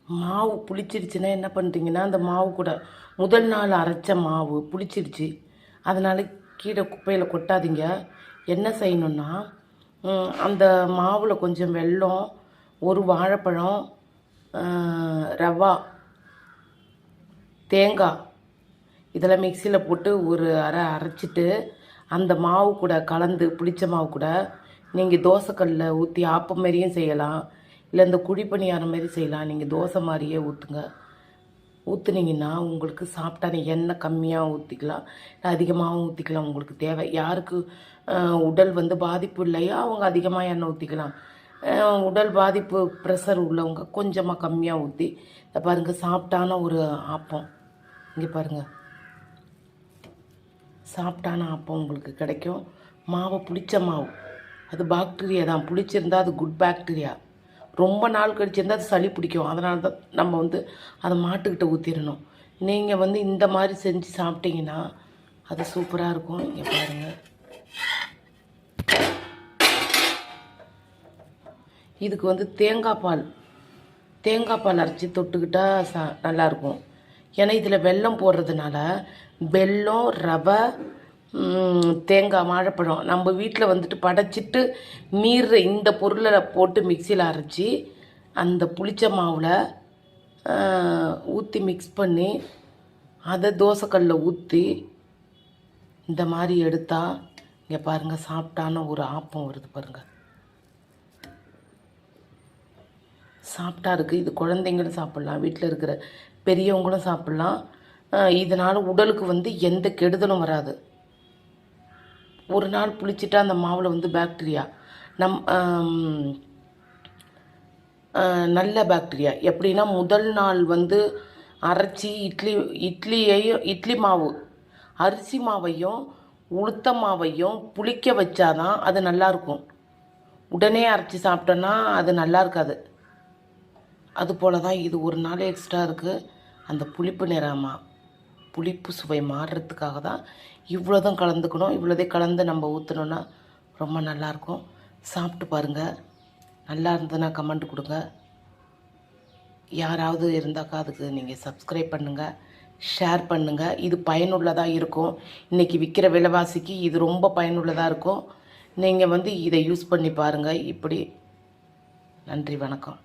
மாவு புளிச்சிருச்சுன்னா என்ன பண்ணுறீங்கன்னா, அந்த மாவு கூட முதல் நாள் அரைச்ச மாவு புளிச்சிருச்சு, அதனால் கீழே குப்பையில் கொட்டாதீங்க. என்ன செய்யணுன்னா, அந்த மாவில் கொஞ்சம் வெல்லம், ஒரு வாழைப்பழம், ரவா, தேங்காய் இதெல்லாம் மிக்சியில் போட்டு ஒரு அரைச்சிட்டு அந்த மாவு கூட கலந்து புளிச்ச மாவு கூட நீங்கள் தோசைக்கல்லில் ஊற்றி ஆப்பம் மாரியும் செய்யலாம், இல்லை இந்த குழி பணியாரம் மாரி செய்யலாம். நீங்கள் தோசை மாதிரியே ஊற்றுங்க. ஊற்றுனீங்கன்னா உங்களுக்கு சாப்பிட்டா எண்ணெய் கம்மியாக ஊற்றிக்கலாம், அதிகமாகவும் ஊற்றிக்கலாம். உங்களுக்கு தேவை யாருக்கு உடல் வந்து பாதிப்பு இல்லையா அவங்க அதிகமாக எண்ணெய் ஊற்றிக்கலாம். உடல் பாதிப்பு ப்ரெஷர் உள்ளவங்க கொஞ்சமாக கம்மியாக ஊற்றி இதை பாருங்கள். சாப்பிட்டான ஒரு ஆப்பம் இங்கே பாருங்கள், சாப்பிட்டான ஆப்பம் உங்களுக்கு கிடைக்கும். மாவை புளிச்ச மாவு அது பாக்டீரியா தான், புளிச்சிருந்தால் அது குட் பாக்டீரியா. ரொம்ப நாள் கழிச்சிருந்தால் அது சளி பிடிக்கும். அதனால தான் நம்ம வந்து அதை மாட்டுக்கிட்ட ஊற்றிடணும். நீங்கள் வந்து இந்த மாதிரி செஞ்சு சாப்பிட்டீங்கன்னா அது சூப்பராக இருக்கும். இங்கே பாருங்கள், இதுக்கு வந்து தேங்காய் பால் அரைச்சி தொட்டுக்கிட்டால் நல்லாயிருக்கும். ஏன்னா இதில் வெல்லம் போடுறதுனால வெல்லம், ரவை, தேங்காய், வாழைப்பழம் நம்ம வீட்டில் வந்துட்டு படைச்சிட்டு மீறுற இந்த பொருளை போட்டு மிக்சியில் அரைச்சி அந்த புளிச்ச மாவில் ஊற்றி மிக்ஸ் பண்ணி அதை தோசைக்கல்லில் ஊற்றி இந்த மாதிரி எடுத்தால் இங்கே பாருங்கள், சாப்பிட்டான ஒரு ஆப்பம் வருது பாருங்கள். சாப்பிட்டா இருக்குது. இது குழந்தைங்களும் சாப்பிட்லாம், வீட்டில் இருக்கிற பெரியவங்களும் சாப்பிட்லாம். இதனால் உடலுக்கு வந்து எந்த கெடுதலும் வராது. ஒரு நாள் புளிச்சிட்டா அந்த மாவில் வந்து பாக்டீரியா நல்ல பாக்டீரியா எப்படின்னா, முதல் நாள் வந்து அரைச்சி இட்லி மாவு, அரிசி மாவையும் உளுத்த மாவையும் புளிக்க வச்சாதான் அது நல்லாயிருக்கும். உடனே அரைச்சி சாப்பிட்டோன்னா அது நல்லா இருக்காது. அதுபோல் தான் இது ஒரு நாள் எக்ஸ்ட்ரா இருக்குது. அந்த புளிப்பு சுவை மாறுறதுக்காக தான் இவ்வளோதான் கலந்துக்கணும். இவ்வளோதே கலந்து நம்ம ஊற்றினோன்னா ரொம்ப நல்லாயிருக்கும். சாப்பிட்டு பாருங்கள். நல்லா இருந்ததுன்னா கமெண்ட் கொடுங்க. யாராவது இருந்தாக்கா அதுக்கு நீங்கள் சப்ஸ்கிரைப் பண்ணுங்கள், ஷேர் பண்ணுங்கள். இது பயனுள்ளதாக இருக்கும். இன்றைக்கி விற்கிற விலைவாசிக்கு இது ரொம்ப பயனுள்ளதாக இருக்கும். நீங்கள் வந்து இதை யூஸ் பண்ணி பாருங்கள். இப்படி நன்றி, வணக்கம்.